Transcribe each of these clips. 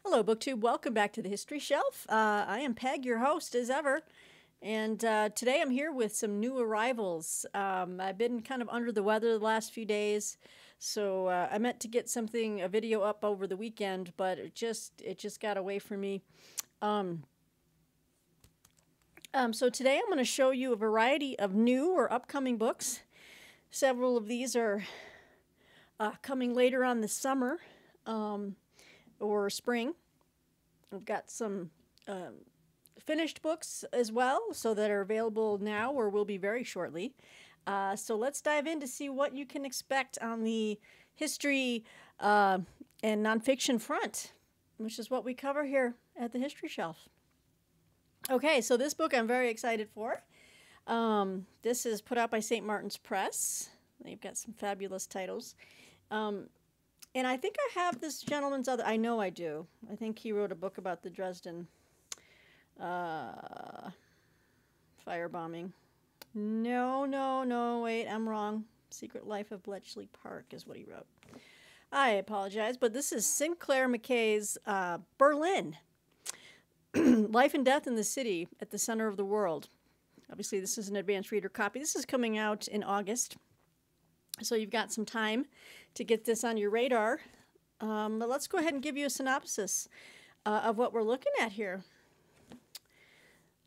Hello, BookTube. Welcome back to the History Shelf. I am Peg, your host, as ever. And today I'm here with some new arrivals. I've been kind of under the weather the last few days, so I meant to get a video up over the weekend, but it just got away from me. So today I'm going to show you a variety of new or upcoming books. Several of these are coming later on this summer. Or spring. I've got some finished books as well, so that are available now or will be very shortly. So let's dive in to see what you can expect on the history and nonfiction front, which is what we cover here at the History Shelf. Okay, so this book I'm very excited for. This is put out by St. Martin's Press. They've got some fabulous titles. And I think I have this gentleman's other... I know I do. I think he wrote a book about the Dresden firebombing. No, wait, I'm wrong. Secret Life of Bletchley Park is what he wrote. I apologize, but this is Sinclair McKay's Berlin. Life and Death in the City at the Center of the World. Obviously, this is an advanced reader copy. This is coming out in August. So you've got some time to get this on your radar. But let's go ahead and give you a synopsis of what we're looking at here.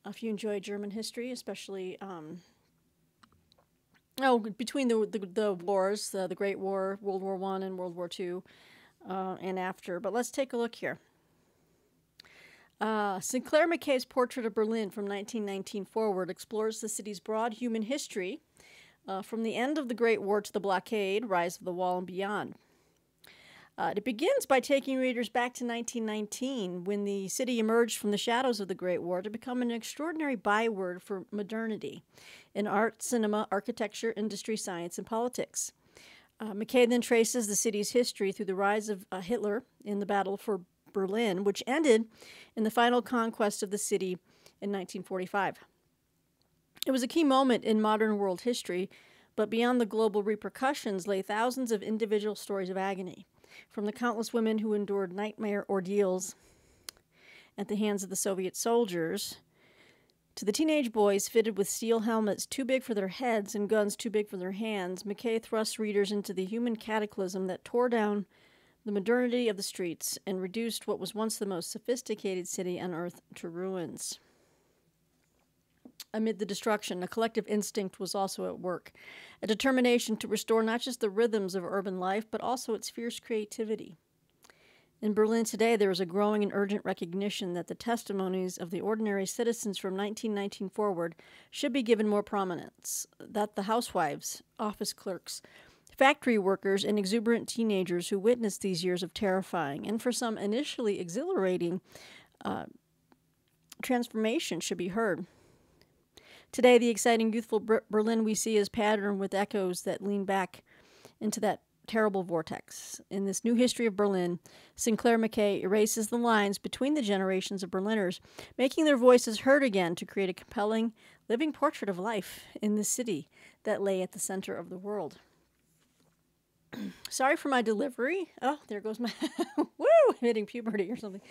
If you enjoy German history, especially between the wars, the Great War, World War I and World War II, and after. But let's take a look here. Sinclair McKay's portrait of Berlin from 1919 forward explores the city's broad human history, from the end of the Great War to the blockade, rise of the wall, and beyond. It begins by taking readers back to 1919, when the city emerged from the shadows of the Great War to become an extraordinary byword for modernity in art, cinema, architecture, industry, science, and politics. McKay then traces the city's history through the rise of Hitler in the Battle for Berlin, which ended in the final conquest of the city in 1945. It was a key moment in modern world history, but beyond the global repercussions lay thousands of individual stories of agony, from the countless women who endured nightmare ordeals at the hands of the Soviet soldiers, to the teenage boys fitted with steel helmets too big for their heads and guns too big for their hands. McKay thrusts readers into the human cataclysm that tore down the modernity of the streets and reduced what was once the most sophisticated city on earth to ruins. Amid the destruction, a collective instinct was also at work, a determination to restore not just the rhythms of urban life, but also its fierce creativity. In Berlin today, there is a growing and urgent recognition that the testimonies of the ordinary citizens from 1919 forward should be given more prominence, that the housewives, office clerks, factory workers, and exuberant teenagers who witnessed these years of terrifying, and for some initially exhilarating, transformation should be heard. Today, the exciting, youthful Berlin we see is patterned with echoes that lean back into that terrible vortex. In this new history of Berlin, Sinclair McKay erases the lines between the generations of Berliners, making their voices heard again to create a compelling, living portrait of life in the city that lay at the center of the world. Sorry for my delivery. Oh, there goes my... Woo! I'm hitting puberty or something.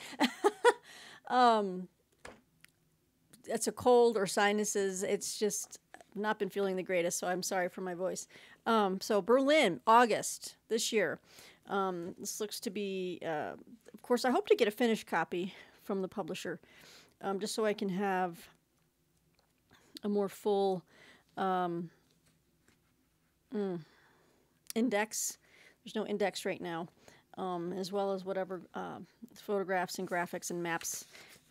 It's a cold or sinuses. It's just not been feeling the greatest, so I'm sorry for my voice. So Berlin, August this year. This looks to be, of course, I hope to get a finished copy from the publisher, just so I can have a more full index. There's no index right now, as well as whatever photographs and graphics and maps.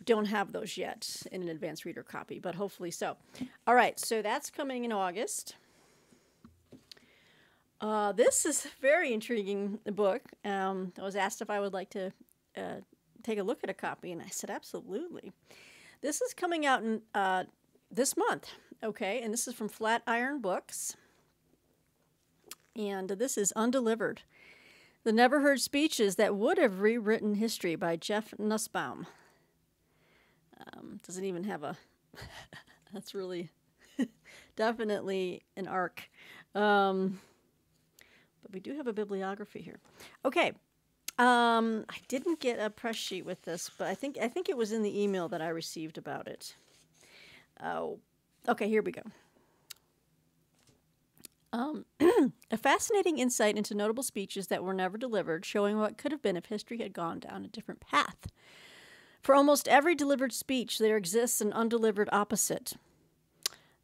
Don't have those yet in an advanced reader copy, but hopefully so. All right, so that's coming in August. This is a very intriguing book. I was asked if I would like to take a look at a copy, and I said absolutely. This is coming out in this month, okay, and this is from Flatiron Books. And this is Undelivered, The Never Heard Speeches That Would Have Rewritten History by Jeff Nussbaum. Doesn't even have a... That's really definitely an arc. But we do have a bibliography here. Okay. I didn't get a press sheet with this, but I think it was in the email that I received about it. Oh, okay, here we go. A fascinating insight into notable speeches that were never delivered, showing what could have been if history had gone down a different path. For almost every delivered speech, there exists an undelivered opposite.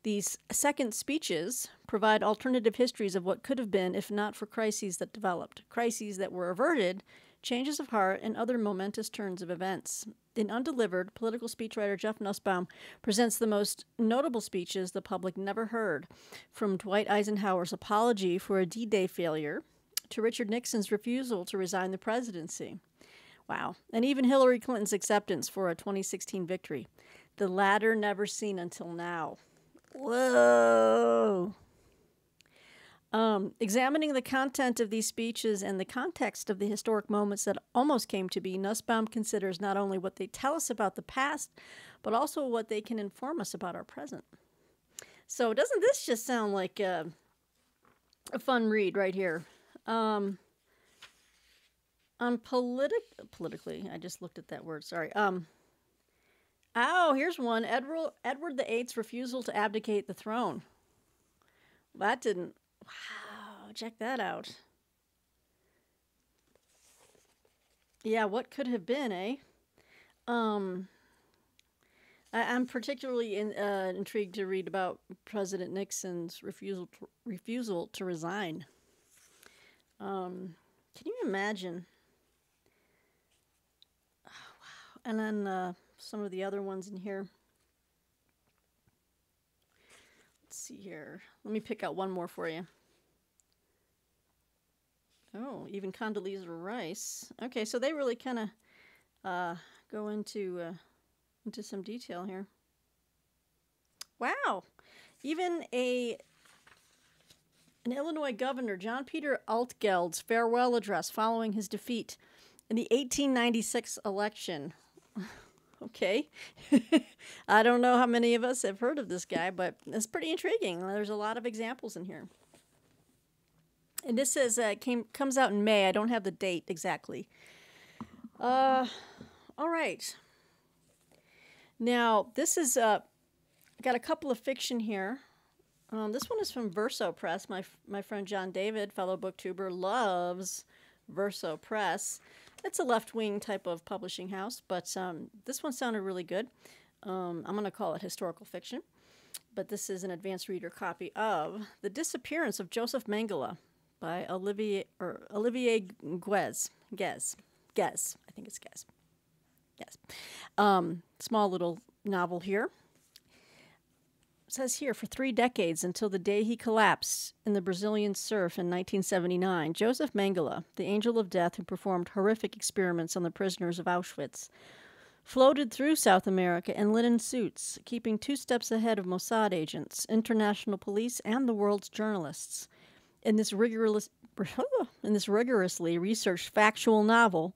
These second speeches provide alternative histories of what could have been if not for crises that developed, crises that were averted, changes of heart, and other momentous turns of events. In Undelivered, political speechwriter Jeff Nussbaum presents the most notable speeches the public never heard, from Dwight Eisenhower's apology for a D-Day failure to Richard Nixon's refusal to resign the presidency. Wow. And even Hillary Clinton's acceptance for a 2016 victory. The latter never seen until now. Whoa. Examining the content of these speeches and the context of the historic moments that almost came to be, Nussbaum considers not only what they tell us about the past, but also what they can inform us about our present. So doesn't this just sound like a fun read right here? On politically, I just looked at that word, sorry. Oh, here's one. Edward VIII's refusal to abdicate the throne. That didn't... Wow, check that out. Yeah, what could have been, eh? I'm particularly intrigued to read about President Nixon's refusal to resign. Can you imagine? Oh, wow. And then some of the other ones in here. Let's see here. Let me pick out one more for you. Oh, even Condoleezza Rice. Okay, so they really kind of go into some detail here. Wow. Even an Illinois governor, John Peter Altgeld's farewell address following his defeat in the 1896 election. Okay. I don't know how many of us have heard of this guy, but it's pretty intriguing. There's a lot of examples in here. And this says comes out in May. I don't have the date exactly. All right. Now, this is got a couple of fiction here. This one is from Verso Press. My friend John David, fellow booktuber, loves Verso Press. It's a left-wing type of publishing house, but this one sounded really good. I'm going to call it historical fiction, but this is an advanced reader copy of The Disappearance of Joseph Mengele by Olivier Guez. I think it's Guez. Yes. Small little novel here. It says here, for 3 decades until the day he collapsed in the Brazilian surf in 1979, Joseph Mengele, the angel of death who performed horrific experiments on the prisoners of Auschwitz, floated through South America in linen suits, keeping 2 steps ahead of Mossad agents, international police, and the world's journalists. In this rigorously researched factual novel,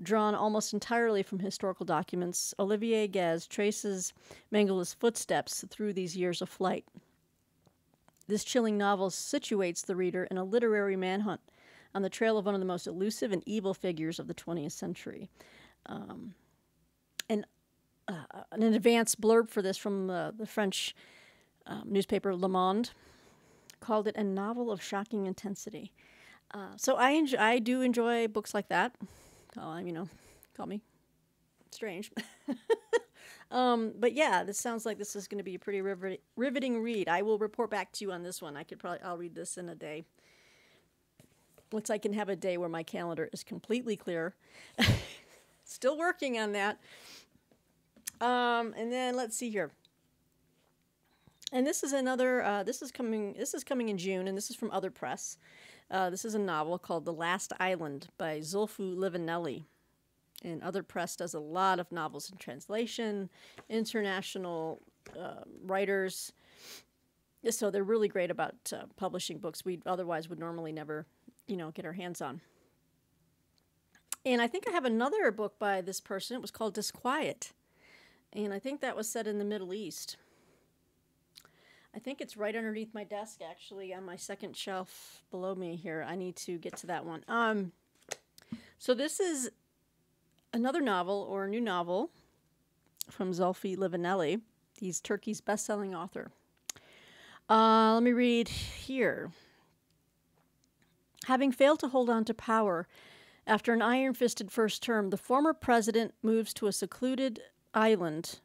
drawn almost entirely from historical documents, Olivier Guez traces Mengele's footsteps through these years of flight. This chilling novel situates the reader in a literary manhunt on the trail of one of the most elusive and evil figures of the 20th century. An advanced blurb for this from the French newspaper Le Monde called it a novel of shocking intensity. So I do enjoy books like that. Call me strange. But yeah, this sounds like this is going to be a pretty riveting read. I will report back to you on this one. I'll read this in a day. Once I can have a day where my calendar is completely clear. Still working on that. And then let's see here. And this is another, this is coming in June, and this is from Other Press. This is a novel called The Last Island by Zulfu Livaneli. And Other Press does a lot of novels in translation, international writers. So they're really great about publishing books we otherwise would normally never, get our hands on. And I think I have another book by this person. It was called Disquiet. And I think that was set in the Middle East. I think it's right underneath my desk, actually, on my second shelf below me here. I need to get to that one. So this is another novel, or a new novel, from Zulfi Livaneli. He's Turkey's best-selling author. Let me read here. Having failed to hold on to power after an iron-fisted first term, the former president moves to a secluded island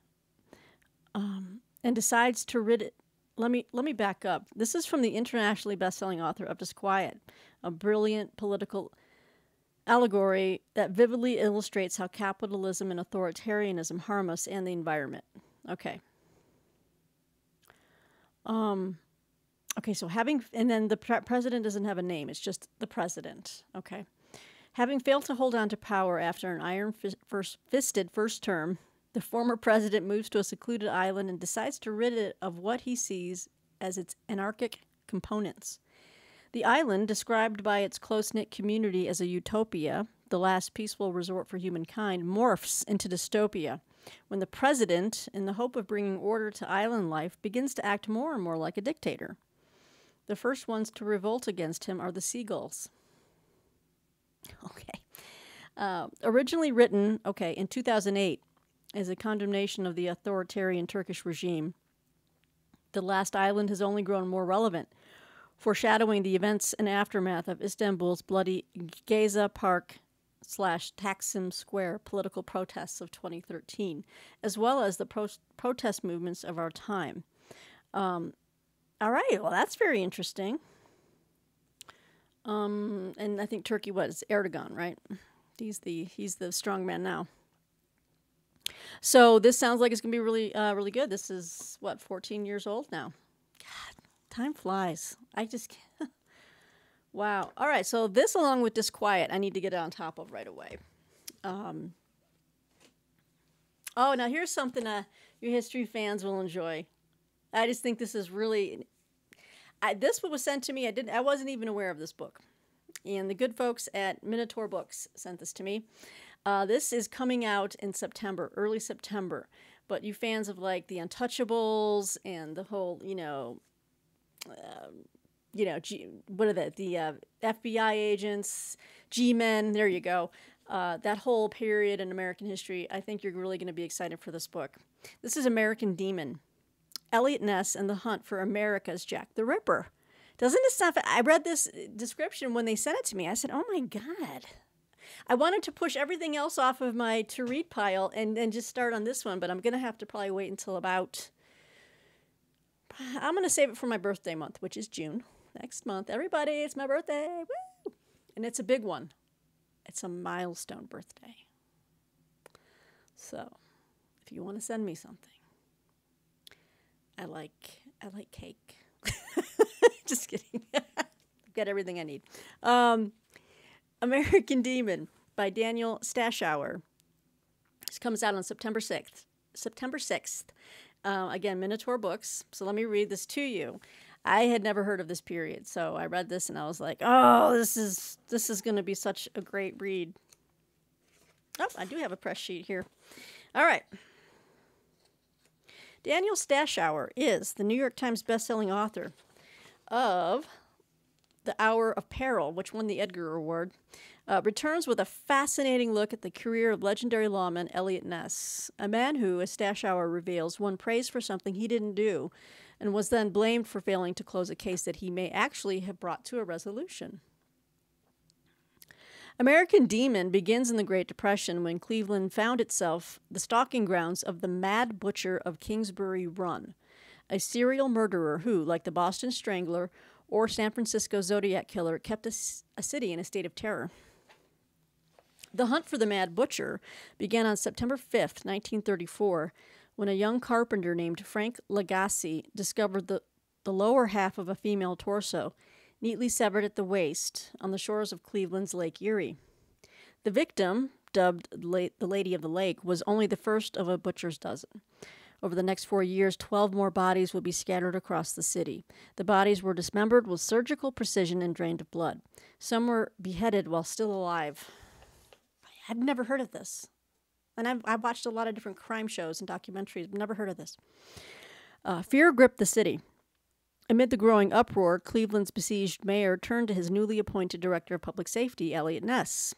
and decides to rid it. Let me back up. This is from the internationally best-selling author of Disquiet, a brilliant political allegory that vividly illustrates how capitalism and authoritarianism harm us and the environment. Okay. Okay, so and then the president doesn't have a name. It's just the president. Okay. Having failed to hold on to power after an iron-fisted first term, the former president moves to a secluded island and decides to rid it of what he sees as its anarchic components. The island, described by its close-knit community as a utopia, the last peaceful resort for humankind, morphs into dystopia when the president, in the hope of bringing order to island life, begins to act more and more like a dictator. The first ones to revolt against him are the seagulls. Okay. Originally written, in 2008 as a condemnation of the authoritarian Turkish regime, The Last Island has only grown more relevant, foreshadowing the events and aftermath of Istanbul's bloody Geza Park / Taksim Square political protests of 2013, as well as the protest movements of our time. All right, well, that's very interesting. And I think Turkey was Erdogan, right? He's the strong man now. So this sounds like it's gonna be really really good. This is 14 years old now. God, time flies. I just can't. Wow. All right. So this, along with Disquiet, I need to get on top of right away. Oh, now here's something you history fans will enjoy. I just think this is really. This book was sent to me. I wasn't even aware of this book, and the good folks at Minotaur Books sent this to me. This is coming out in September, early September. But you fans of like the Untouchables and the whole, what are they? The FBI agents, G-men. There you go. That whole period in American history. I think you're really going to be excited for this book. This is American Demon. Eliot Ness and the Hunt for America's Jack the Ripper. Doesn't it sound... I read this description when they sent it to me. I said, oh my God. I wanted to push everything else off of my to-read pile and just start on this one, but I'm going to have to probably wait until about... I'm going to save it for my birthday month, which is June. Next month. Everybody, it's my birthday. Woo! And it's a big one. It's a milestone birthday. So, if you want to send me something, I like cake. Just kidding. I've got everything I need. American Demon by Daniel Stashower. This comes out on September 6th. Again, Minotaur Books. So let me read this to you. I had never heard of this period, so I read this and I was like, oh, this is going to be such a great read. Oh, I do have a press sheet here. All right. Daniel Stashower is the New York Times bestselling author of The Hour of Peril, which won the Edgar Award, returns with a fascinating look at the career of legendary lawman Eliot Ness, a man who, as Stashower reveals, won praise for something he didn't do and was then blamed for failing to close a case that he may actually have brought to a resolution. American Demon begins in the Great Depression when Cleveland found itself the stalking grounds of the Mad Butcher of Kingsbury Run, a serial murderer who, like the Boston Strangler or San Francisco Zodiac Killer, kept a city in a state of terror. The hunt for the Mad Butcher began on September 5th, 1934, when a young carpenter named Frank Lagasse discovered the lower half of a female torso, neatly severed at the waist, on the shores of Cleveland's Lake Erie. The victim, dubbed the Lady of the Lake, was only the first of a butcher's dozen. Over the next 4 years, 12 more bodies would be scattered across the city. The bodies were dismembered with surgical precision and drained of blood. Some were beheaded while still alive. I've never heard of this. And I've watched a lot of different crime shows and documentaries. I've never heard of this. Fear gripped the city. Amid the growing uproar, Cleveland's besieged mayor turned to his newly appointed director of public safety, Elliot Ness.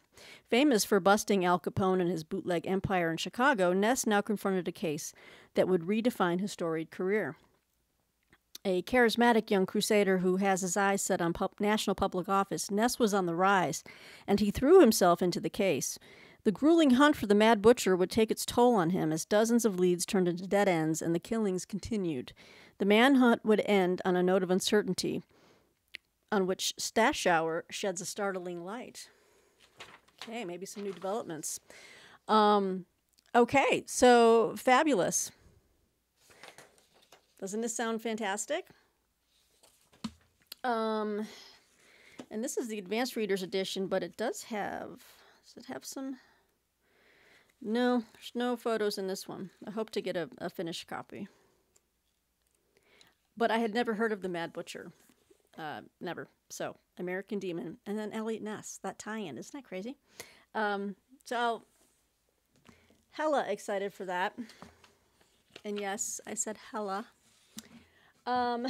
Famous for busting Al Capone and his bootleg empire in Chicago, Ness now confronted a case that would redefine his storied career. A charismatic young crusader who has his eyes set on national public office, Ness was on the rise, and he threw himself into the case. The grueling hunt for the Mad Butcher would take its toll on him as dozens of leads turned into dead ends and the killings continued. The manhunt would end on a note of uncertainty, on which Stash Hour sheds a startling light. Okay, maybe some new developments. Okay, so fabulous. Doesn't this sound fantastic? And this is the Advanced Reader's Edition, but it does have it have some... No, there's no photos in this one. I hope to get a finished copy. But I had never heard of the Mad Butcher. Never. So, American Demon. And then Elliot Ness. That tie-in. Isn't that crazy? So, hella excited for that. And yes, I said hella. All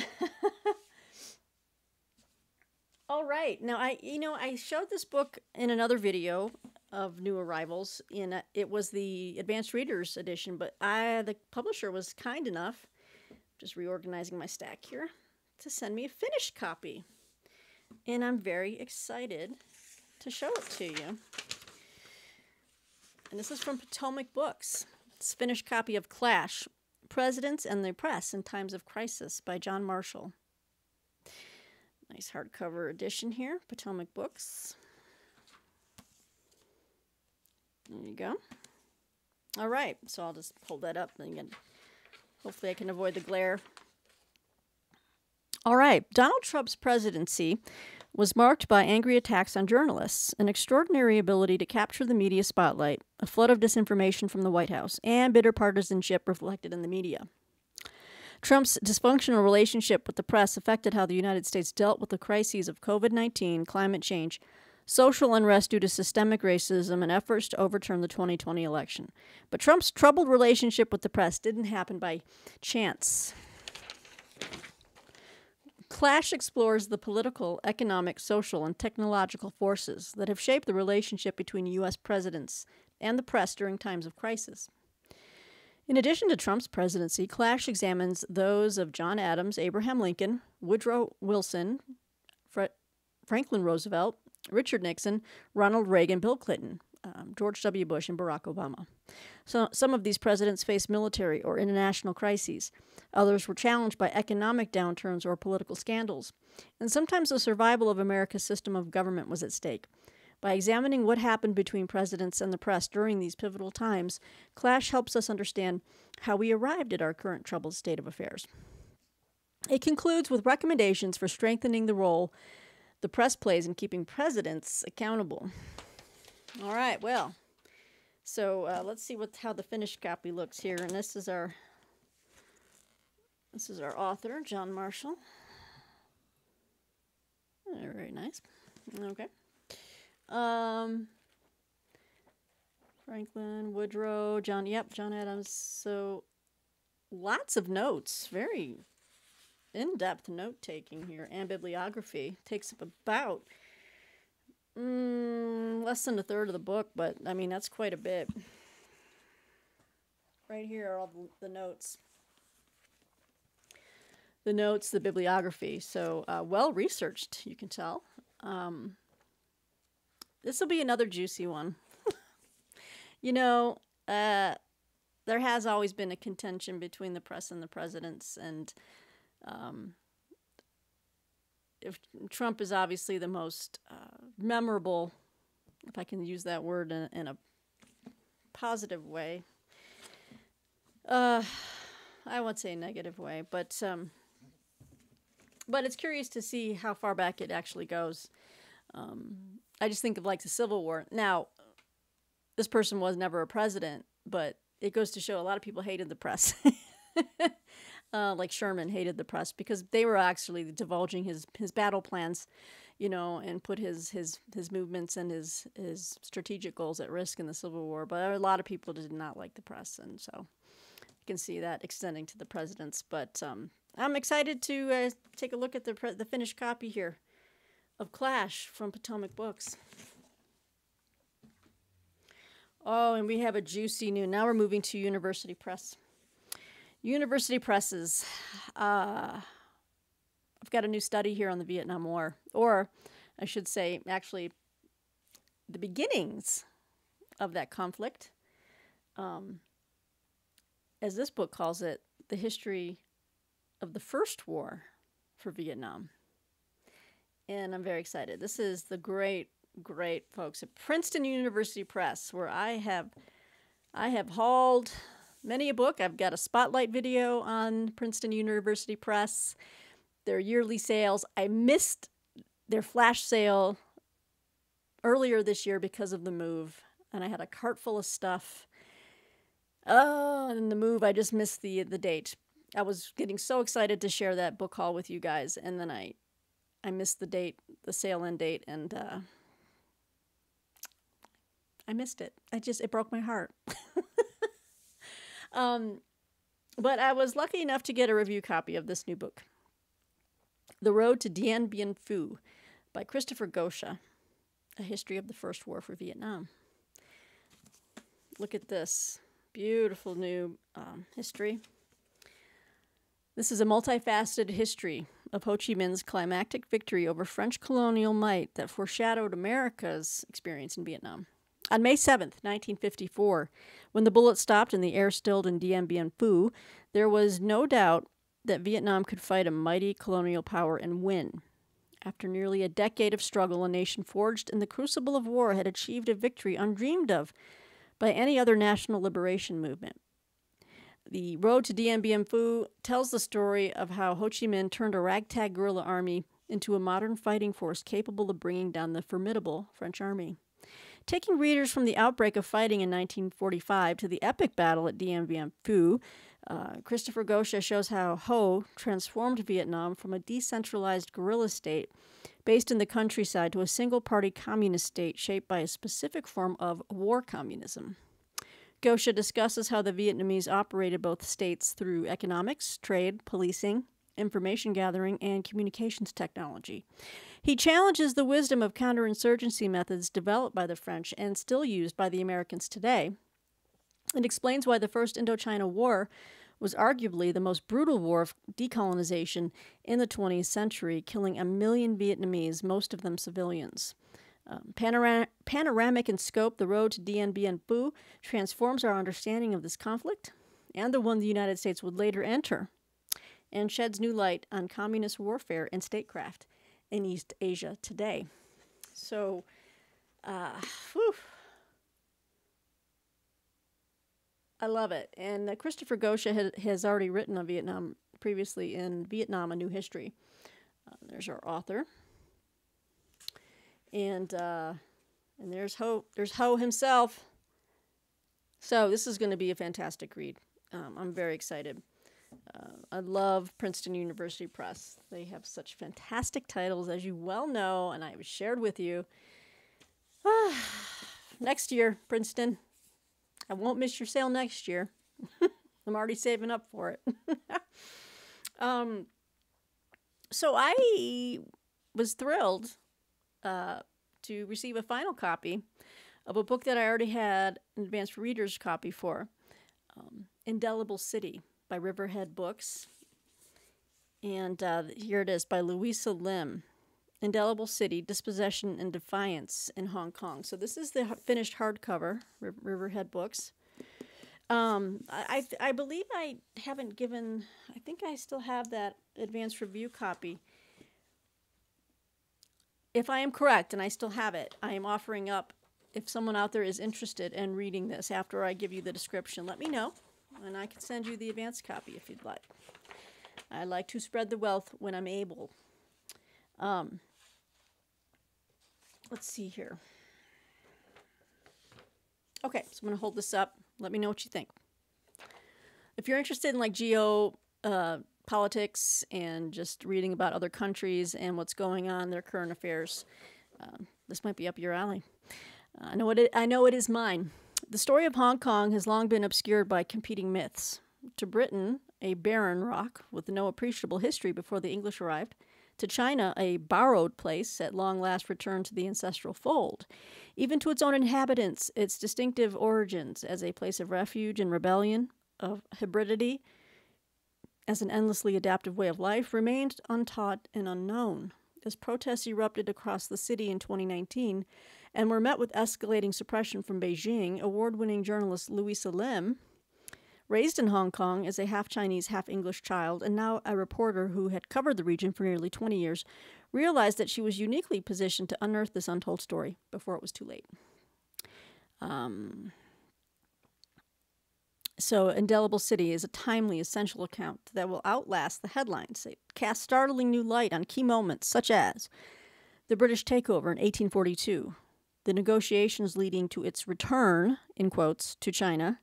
right. Now, I showed this book in another video of new arrivals. It was the Advanced Readers Edition, but the publisher was kind enough, just reorganizing my stack here, to send me a finished copy. And I'm very excited to show it to you. And this is from Potomac Books. It's a finished copy of Clash, Presidents and the Press in Times of Crisis by John Marshall. Nice hardcover edition here, Potomac Books. There you go. All right, so I'll just hold that up and again, hopefully I can avoid the glare. All right, Donald Trump's presidency was marked by angry attacks on journalists, an extraordinary ability to capture the media spotlight, a flood of disinformation from the White House, and bitter partisanship reflected in the media. Trump's dysfunctional relationship with the press affected how the United States dealt with the crises of COVID-19, climate change, social unrest due to systemic racism, and efforts to overturn the 2020 election. But Trump's troubled relationship with the press didn't happen by chance. Clash explores the political, economic, social, and technological forces that have shaped the relationship between U.S. presidents and the press during times of crisis. In addition to Trump's presidency, Clash examines those of John Adams, Abraham Lincoln, Woodrow Wilson, Franklin Roosevelt, Richard Nixon, Ronald Reagan, Bill Clinton, George W. Bush, and Barack Obama. So some of these presidents faced military or international crises. Others were challenged by economic downturns or political scandals. And sometimes the survival of America's system of government was at stake. By examining what happened between presidents and the press during these pivotal times, Clash helps us understand how we arrived at our current troubled state of affairs. It concludes with recommendations for strengthening the role the press plays in keeping presidents accountable. All right, well, so let's see how the finished copy looks here. And this is our author, John Marshall. Very nice. Okay. Franklin, Woodrow, John Adams. So lots of notes, very in-depth note-taking here, and bibliography. Takes up about less than a third of the book, but I mean, that's quite a bit. Right here are all the notes. The notes, the bibliography. So well-researched, you can tell. This will be another juicy one. There has always been a contention between the press and the presidents, and if Trump is obviously the most memorable, if I can use that word in a positive way. I won't say a negative way, but it's curious to see how far back it actually goes. I just think of like the Civil War. Now, this person was never a president, but it goes to show a lot of people hated the press. Like Sherman hated the press because they were actually divulging his battle plans, and put his movements and his strategic goals at risk in the Civil War. But a lot of people did not like the press, and so you can see that extending to the presidents. But I'm excited to take a look at the finished copy here of Clash from Potomac Books. Oh, and we have a juicy new. Now we're moving to University Press. University Presses. I've got a new study here on the Vietnam War, or I should say, actually, the beginnings of that conflict. As this book calls it, the history of the first war for Vietnam. And I'm very excited. This is the great folks at Princeton University Press, where I have hauled many a book. I've got a spotlight video on Princeton University Press, their yearly sales. I missed their flash sale earlier this year because of the move, and I had a cart full of stuff. Oh, and the move, I just missed the date. I was getting so excited to share that book haul with you guys, and then I missed the date, the sale end date, and I missed it. It broke my heart. But I was lucky enough to get a review copy of this new book, The Road to Dien Bien Phu by Christopher Gosha, A History of the First War for Vietnam. Look at this beautiful new history. This is a multifaceted history of Ho Chi Minh's climactic victory over French colonial might that foreshadowed America's experience in Vietnam. On May 7th, 1954, when the bullet stopped and the air stilled in Dien Bien Phu, there was no doubt that Vietnam could fight a mighty colonial power and win. After nearly a decade of struggle, a nation forged in the crucible of war had achieved a victory undreamed of by any other national liberation movement. The Road to Dien Bien Phu tells the story of how Ho Chi Minh turned a ragtag guerrilla army into a modern fighting force capable of bringing down the formidable French army. Taking readers from the outbreak of fighting in 1945 to the epic battle at Dien Bien Phu, Christopher Gosha shows how Ho transformed Vietnam from a decentralized guerrilla state based in the countryside to a single-party communist state shaped by a specific form of war communism. Gosha discusses how the Vietnamese operated both states through economics, trade, policing, information gathering, and communications technology. He challenges the wisdom of counterinsurgency methods developed by the French and still used by the Americans today, and explains why the First Indochina War was arguably the most brutal war of decolonization in the 20th century, killing 1 million Vietnamese, most of them civilians. Panoramic in scope, The Road to Dien Bien Phu transforms our understanding of this conflict and the one the United States would later enter, and sheds new light on communist warfare and statecraft in East Asia today. So, I love it. And Christopher Gosha has already written on Vietnam previously in Vietnam, A New History. There's our author. And there's Ho himself. So this is going to be a fantastic read. I'm very excited. I love Princeton University Press. They have such fantastic titles, as you well know, and I've shared with you. Next year, Princeton. I won't miss your sale next year. I'm already saving up for it. So I was thrilled to receive a final copy of a book that I already had an advanced reader's copy for, Indelible City by Riverhead Books. And here it is by Louisa Lim, Indelible City, Dispossession and Defiance in Hong Kong. So this is the finished hardcover, Riverhead Books. I believe I haven't given, I think I still have that advanced review copy. If I am correct, and I still have it, I am offering up, if someone out there is interested in reading this after I give you the description, let me know, and I can send you the advanced copy if you'd like. I like to spread the wealth when I'm able. Let's see here. Okay, so I'm going to hold this up. Let me know what you think. If you're interested in like politics and just reading about other countries and what's going on, their current affairs, this might be up your alley. I know it is mine. The story of Hong Kong has long been obscured by competing myths. To Britain, a barren rock with no appreciable history before the English arrived, to China, a borrowed place at long last returned to the ancestral fold, even to its own inhabitants, its distinctive origins as a place of refuge and rebellion, of hybridity, as an endlessly adaptive way of life, remained untaught and unknown. As protests erupted across the city in 2019 and were met with escalating suppression from Beijing, award-winning journalist Louisa Lim, raised in Hong Kong as a half-Chinese, half-English child, and now a reporter who had covered the region for nearly 20 years, realized that she was uniquely positioned to unearth this untold story before it was too late. So, Indelible City is a timely, essential account that will outlast the headlines. It casts startling new light on key moments such as the British takeover in 1842, the negotiations leading to its return, in quotes, to China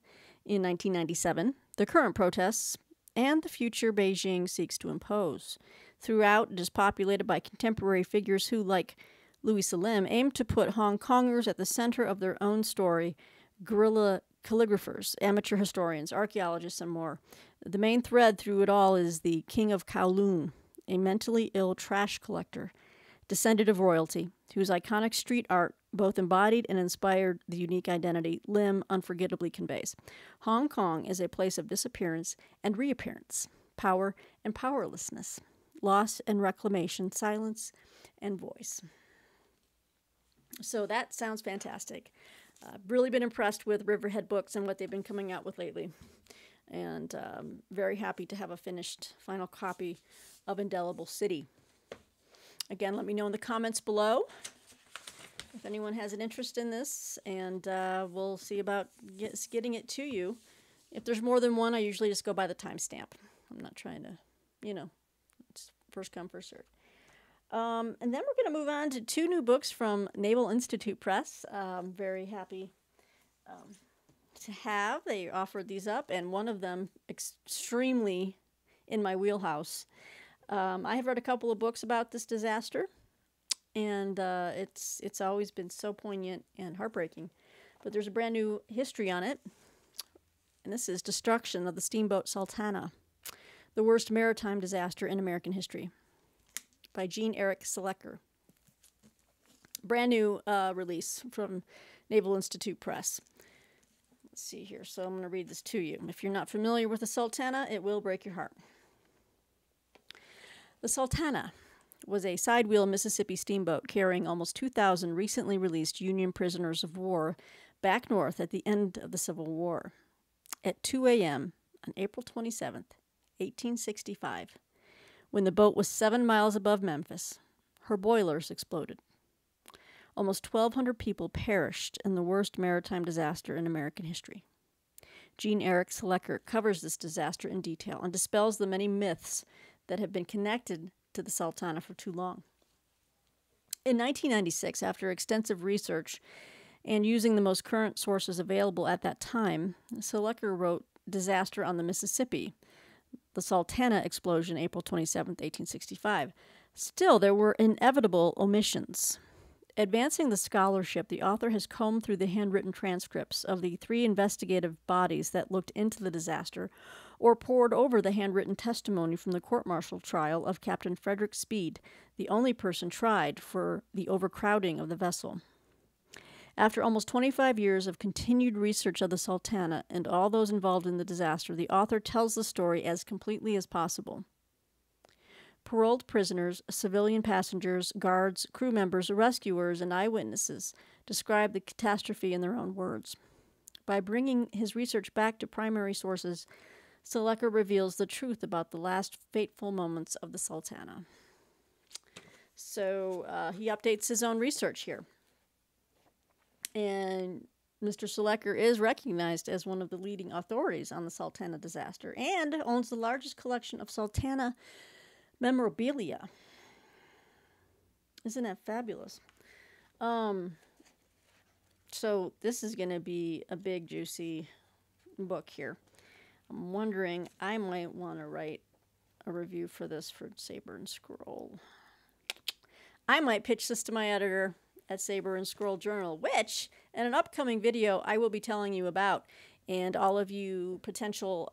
in 1997, the current protests, and the future Beijing seeks to impose. Throughout, it is populated by contemporary figures who, like Louisa Lim, aim to put Hong Kongers at the center of their own story, guerrilla calligraphers, amateur historians, archaeologists, and more. The main thread through it all is the King of Kowloon, a mentally ill trash collector, descendant of royalty, whose iconic street art both embodied and inspired the unique identity Lim unforgettably conveys. Hong Kong is a place of disappearance and reappearance, power and powerlessness, loss and reclamation, silence and voice. So that sounds fantastic. I've really been impressed with Riverhead Books and what they've been coming out with lately. And very happy to have a finished final copy of Indelible City. Again, let me know in the comments below if anyone has an interest in this, and we'll see about getting it to you. If there's more than one, I usually just go by the timestamp. I'm not trying to, it's first come, first served. And then we're going to move on to two new books from Naval Institute Press. I'm very happy to have. They offered these up, and one of them extremely in my wheelhouse. I have read a couple of books about this disaster, and it's always been so poignant and heartbreaking. But there's a brand new history on it, and this is Destruction of the Steamboat Sultana, the worst maritime disaster in American history, by Jean Eric Selecker. Brand new release from Naval Institute Press. Let's see here. So I'm going to read this to you. If you're not familiar with the Sultana, it will break your heart. The Sultana was a sidewheel Mississippi steamboat carrying almost 2,000 recently released Union prisoners of war back north at the end of the Civil War. At 2 a.m. on April 27th, 1865, when the boat was 7 miles above Memphis, her boilers exploded. Almost 1,200 people perished in the worst maritime disaster in American history. Jean Eric Selecker covers this disaster in detail and dispels the many myths that have been connected to the Sultana for too long. In 1996, after extensive research and using the most current sources available at that time, Selecker wrote Disaster on the Mississippi, the Sultana explosion, April 27, 1865. Still, there were inevitable omissions. Advancing the scholarship, the author has combed through the handwritten transcripts of the 3 investigative bodies that looked into the disaster, or pored over the handwritten testimony from the court-martial trial of Captain Frederick Speed, the only person tried for the overcrowding of the vessel. After almost 25 years of continued research of the Sultana and all those involved in the disaster, the author tells the story as completely as possible. Paroled prisoners, civilian passengers, guards, crew members, rescuers, and eyewitnesses describe the catastrophe in their own words. By bringing his research back to primary sources, Selecker reveals the truth about the last fateful moments of the Sultana. So he updates his own research here. And Mr. Selecker is recognized as one of the leading authorities on the Sultana disaster and owns the largest collection of Sultana memorabilia. Isn't that fabulous? So this is going to be a big, juicy book here. I'm wondering, I might want to write a review for this for Saber and Scroll. I might pitch this to my editor at Saber and Scroll Journal, which in an upcoming video I will be telling you about. And all of you potential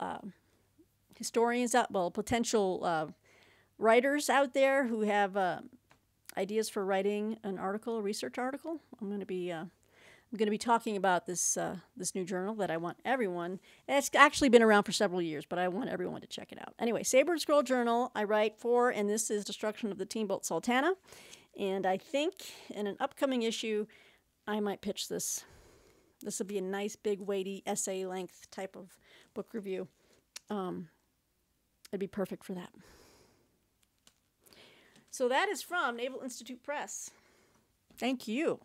historians out, well, potential writers out there who have ideas for writing an article, a research article. I'm going to be talking about this new journal that I want everyone. It's actually been around for several years, but I want everyone to check it out. Anyway, Saber and Scroll Journal I write for, and this is Destruction of the Steamboat Sultana. And I think in an upcoming issue, I might pitch this. This will be a nice, big, weighty, essay-length type of book review. It'd be perfect for that. So that is from Naval Institute Press. Thank you.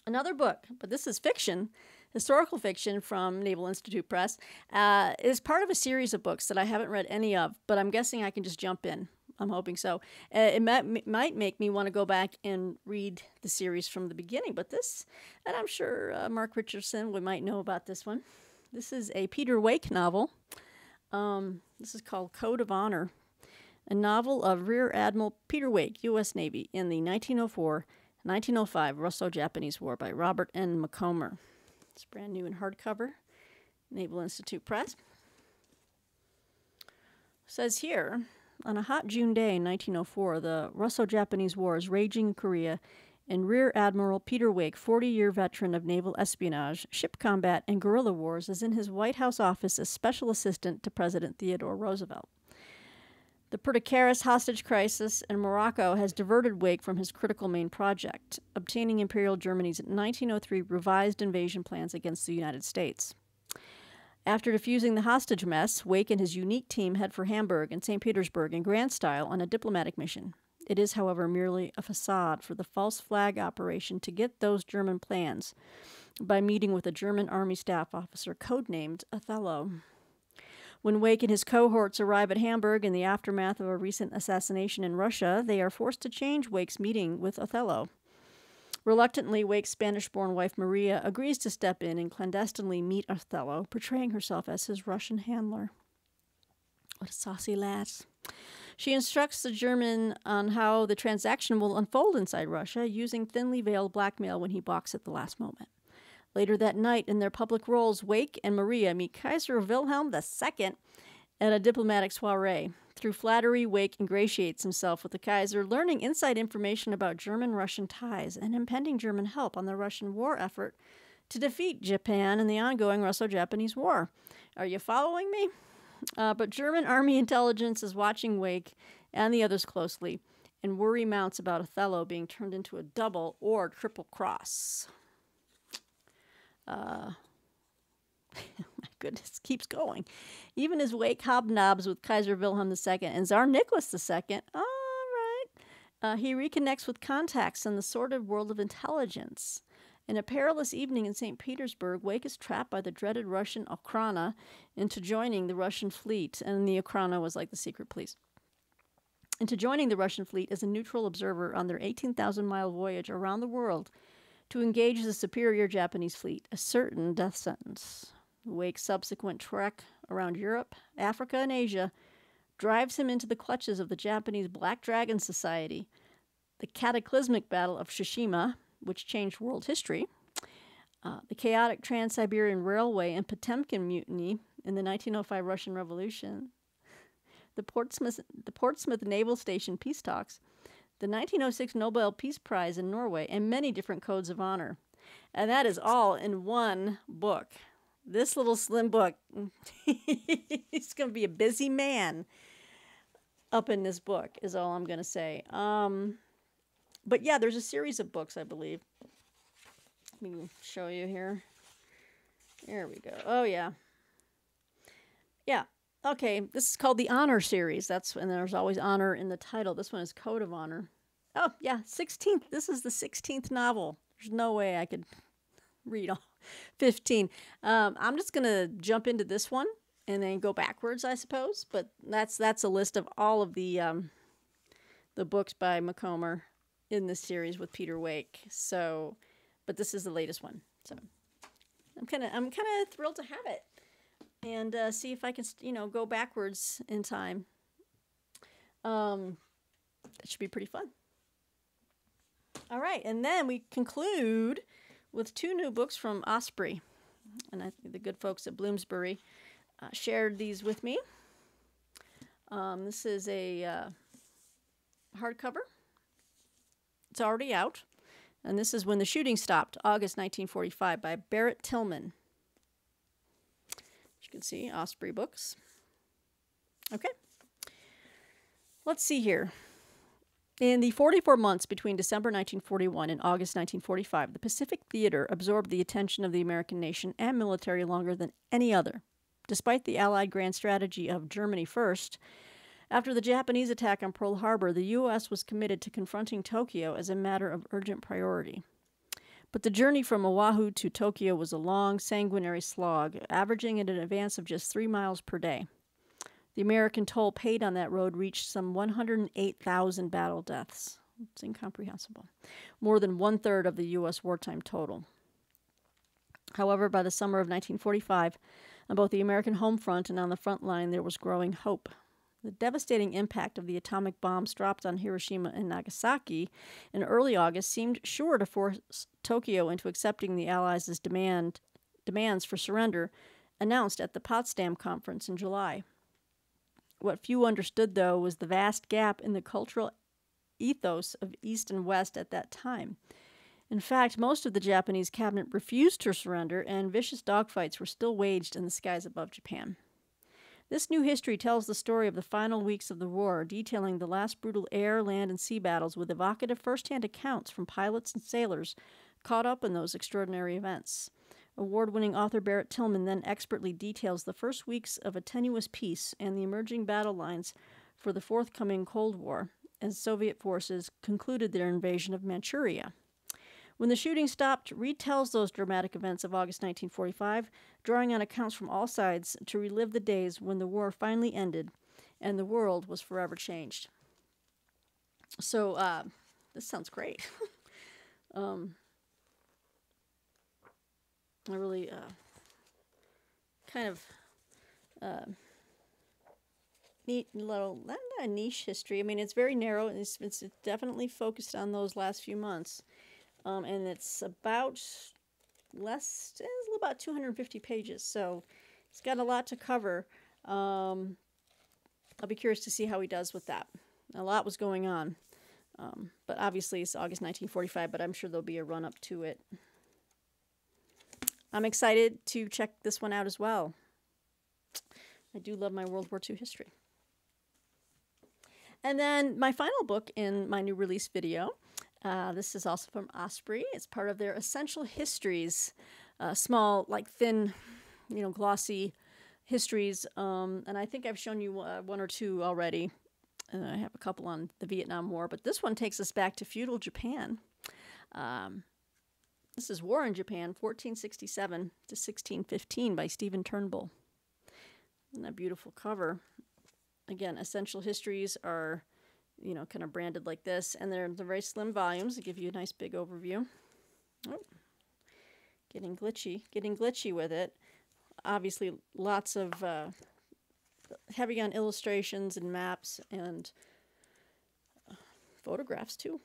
Another book, but this is fiction, historical fiction from Naval Institute Press. It is part of a series of books that I haven't read any of, but I'm guessing I can just jump in. I'm hoping so. It might make me want to go back and read the series from the beginning, but this, and I'm sure Mark Richardson might know about this one. This is a Peter Wake novel. This is called Code of Honor, a novel of Rear Admiral Peter Wake, U.S. Navy, in the 1904-1905 Russo-Japanese War by Robert N. Macomber. It's brand new in hardcover, Naval Institute Press. It says here, on a hot June day in 1904, the Russo-Japanese War is raging in Korea, and Rear Admiral Peter Wake, 40-year veteran of naval espionage, ship combat, and guerrilla wars, is in his White House office as special assistant to President Theodore Roosevelt. The precarious hostage crisis in Morocco has diverted Wake from his critical main project, obtaining Imperial Germany's 1903 revised invasion plans against the United States. After defusing the hostage mess, Wake and his unique team head for Hamburg and St. Petersburg in grand style on a diplomatic mission. It is, however, merely a facade for the false flag operation to get those German plans by meeting with a German army staff officer codenamed Othello. When Wake and his cohorts arrive at Hamburg in the aftermath of a recent assassination in Russia, they are forced to change Wake's meeting with Othello. Reluctantly, Wake's Spanish-born wife Maria agrees to step in and clandestinely meet Othello, portraying herself as his Russian handler. What a saucy lass. She instructs the German on how the transaction will unfold inside Russia, using thinly veiled blackmail when he balks at the last moment. Later that night, in their public roles, Wake and Maria meet Kaiser Wilhelm II at a diplomatic soiree. Through flattery, Wake ingratiates himself with the Kaiser, learning inside information about German-Russian ties and impending German help on the Russian war effort to defeat Japan in the ongoing Russo-Japanese War. Are you following me? But German army intelligence is watching Wake and the others closely, and worry mounts about Othello being turned into a double or triple cross. My goodness, keeps going. Even as Wake hobnobs with Kaiser Wilhelm II and Tsar Nicholas II, all right, he reconnects with contacts in the sordid world of intelligence. In a perilous evening in St. Petersburg, Wake is trapped by the dreaded Russian Okhrana into joining the Russian fleet, and the Okhrana was like the secret police, into joining the Russian fleet as a neutral observer on their 18,000-mile voyage around the world to engage the superior Japanese fleet, a certain death sentence. Wake's subsequent trek around Europe, Africa, and Asia drives him into the clutches of the Japanese Black Dragon Society, the cataclysmic Battle of Tsushima, which changed world history, the chaotic Trans-Siberian Railway and Potemkin Mutiny in the 1905 Russian Revolution, the Portsmouth Naval Station peace talks, the 1906 Nobel Peace Prize in Norway, and many different codes of honor. And that is all in one book. This little slim book, he's going to be a busy man up in this book, is all I'm going to say. But yeah, there's a series of books, I believe. Let me show you here. There we go. Oh, yeah. Yeah. Okay, this is called the Honor Series. And there's always honor in the title. This one is Code of Honor. Oh, yeah, 16th. This is the 16th novel. There's no way I could read all 15. I'm just going to jump into this one and then go backwards, I suppose. But that's a list of all of the books by Macomber in this series with Peter Wake. So, but this is the latest one. So, I'm kind of thrilled to have it and see if I can, go backwards in time. That should be pretty fun. All right, and then we conclude with 2 new books from Osprey, and I think the good folks at Bloomsbury shared these with me. This is a hardcover. It's already out. And this is When the Shooting Stopped, August 1945, by Barrett Tillman. As you can see, Osprey Books. Okay. Let's see here. In the 44 months between December 1941 and August 1945, the Pacific Theater absorbed the attention of the American nation and military longer than any other. Despite the Allied grand strategy of Germany first, after the Japanese attack on Pearl Harbor, the U.S. was committed to confronting Tokyo as a matter of urgent priority. But the journey from Oahu to Tokyo was a long, sanguinary slog, averaging at an advance of just 3 miles per day. The American toll paid on that road reached some 108,000 battle deaths. It's incomprehensible. More than 1/3 of the U.S. wartime total. However, by the summer of 1945, on both the American home front and on the front line, there was growing hope. The devastating impact of the atomic bombs dropped on Hiroshima and Nagasaki in early August seemed sure to force Tokyo into accepting the Allies' demands for surrender, announced at the Potsdam Conference in July. What few understood, though, was the vast gap in the cultural ethos of East and West at that time. In fact, most of the Japanese cabinet refused to surrender, and vicious dogfights were still waged in the skies above Japan. This new history tells the story of the final weeks of the war, detailing the last brutal air, land, and sea battles with evocative first-hand accounts from pilots and sailors caught up in those extraordinary events. Award-winning author Barrett Tillman then expertly details the first weeks of a tenuous peace and the emerging battle lines for the forthcoming Cold War as Soviet forces concluded their invasion of Manchuria. When the Shooting Stopped retells those dramatic events of August 1945, drawing on accounts from all sides to relive the days when the war finally ended and the world was forever changed. So, this sounds great. I really kind of neat little, not a niche history. I mean, it's very narrow, and it's definitely focused on those last few months. And it's about about 250 pages, so it's got a lot to cover. I'll be curious to see how he does with that. A lot was going on, but obviously it's August 1945, but I'm sure there'll be a run-up to it. I'm excited to check this one out as well. I do love my World War II history. And then my final book in my new release video. This is also from Osprey. It's part of their Essential Histories, small, like thin, glossy histories. And I think I've shown you one or two already. I have a couple on the Vietnam War, but this one takes us back to feudal Japan. This is War in Japan, 1467 to 1615 by Stephen Turnbull. And that beautiful cover. Again, Essential Histories are kind of branded like this, and they're very slim volumes to give you a nice big overview. Oh, getting glitchy with it. Obviously, lots of heavy on illustrations and maps and photographs too.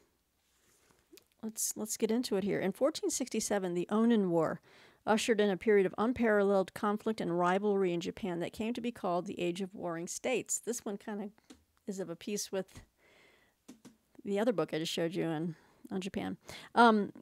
Let's get into it here. In 1467, the Onin War ushered in a period of unparalleled conflict and rivalry in Japan that came to be called the Age of Warring States. This one kind of is of a piece with the other book I just showed you on Japan. In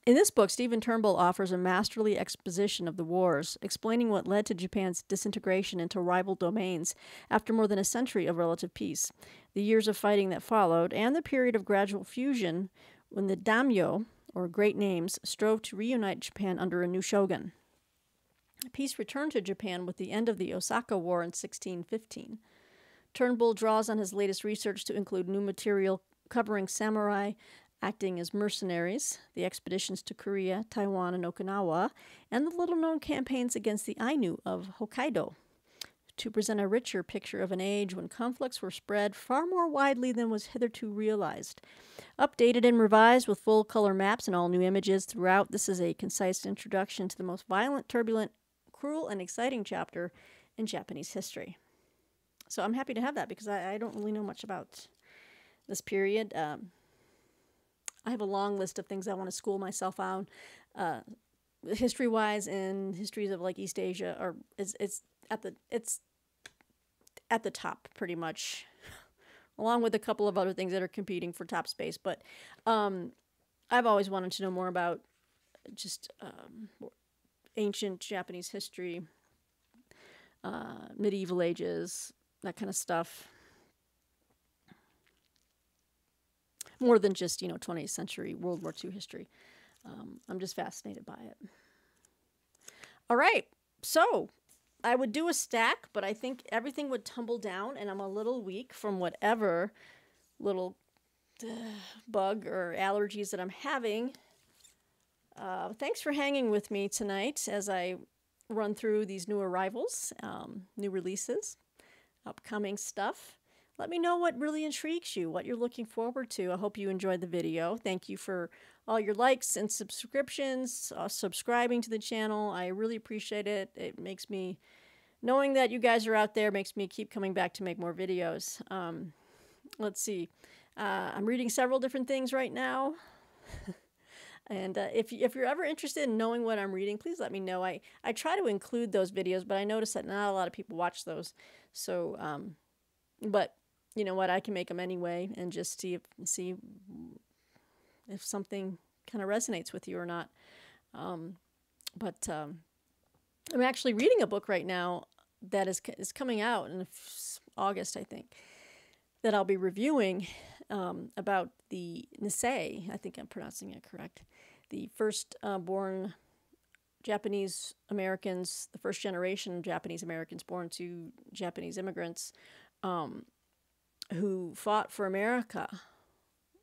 this book, Stephen Turnbull offers a masterly exposition of the wars, explaining what led to Japan's disintegration into rival domains after more than a century of relative peace, the years of fighting that followed, and the period of gradual fusion when the daimyo, or great names, strove to reunite Japan under a new shogun. Peace returned to Japan with the end of the Osaka War in 1615. Turnbull draws on his latest research to include new material covering samurai acting as mercenaries, the expeditions to Korea, Taiwan, and Okinawa, and the little-known campaigns against the Ainu of Hokkaido, to present a richer picture of an age when conflicts were spread far more widely than was hitherto realized. Updated and revised with full-color maps and all new images throughout, this is a concise introduction to the most violent, turbulent, cruel, and exciting chapter in Japanese history. So I'm happy to have that because I don't really know much about this period. I have a long list of things I want to school myself on, history-wise, and histories of like East Asia, or it's at the top pretty much, along with a couple of other things that are competing for top space. But I've always wanted to know more about just ancient Japanese history, medieval ages, that kind of stuff. More than just, 20th century World War II history. I'm just fascinated by it. All right, so I would do a stack, but I think everything would tumble down, and I'm a little weak from whatever little bug or allergies that I'm having. Thanks for hanging with me tonight as I run through these new arrivals, new releases, upcoming stuff. Let me know what really intrigues you, what you're looking forward to. I hope you enjoyed the video. Thank you for all your likes and subscriptions, subscribing to the channel. I really appreciate it. It makes me, knowing that you guys are out there, makes me keep coming back to make more videos. Let's see. I'm reading several different things right now. And if you're ever interested in knowing what I'm reading, please let me know. I try to include those videos, but I notice that not a lot of people watch those. So, but you know what? I can make them anyway and just see if something kind of resonates with you or not. But I'm actually reading a book right now that is coming out in August, I think, that I'll be reviewing about the Nisei. I think I'm pronouncing it correct. The first born Japanese Americans, the first generation Japanese Americans born to Japanese immigrants who fought for America.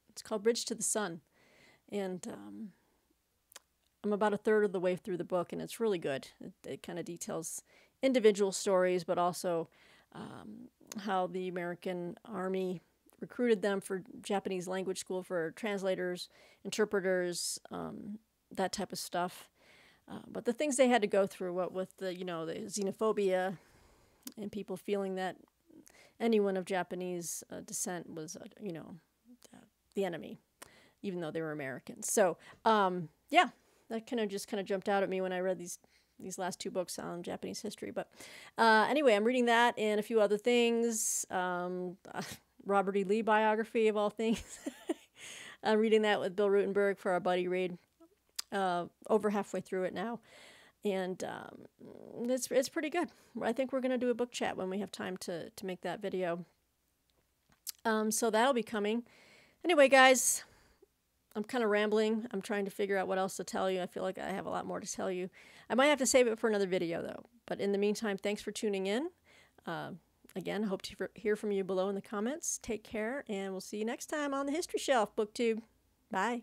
It's called Bridge to the Sun. And I'm about a third of the way through the book, and it's really good. It kind of details individual stories, but also how the American Army recruited them for Japanese language school for translators, interpreters, that type of stuff. But the things they had to go through, what with the, the xenophobia and people feeling that anyone of Japanese descent was, the enemy, even though they were Americans. So, yeah, that kind of jumped out at me when I read these last two books on Japanese history. But anyway, I'm reading that and a few other things. Robert E. Lee biography, of all things. I'm reading that with Bill Rutenberg for our buddy read. Over halfway through it now. And it's pretty good. I think we're going to do a book chat when we have time to make that video. So that'll be coming. Anyway, guys, I'm kind of rambling. I'm trying to figure out what else to tell you. I feel like I have a lot more to tell you. I might have to save it for another video, though. But in the meantime, thanks for tuning in. Again, hope to hear from you below in the comments. Take care, and we'll see you next time on the History Shelf, BookTube. Bye.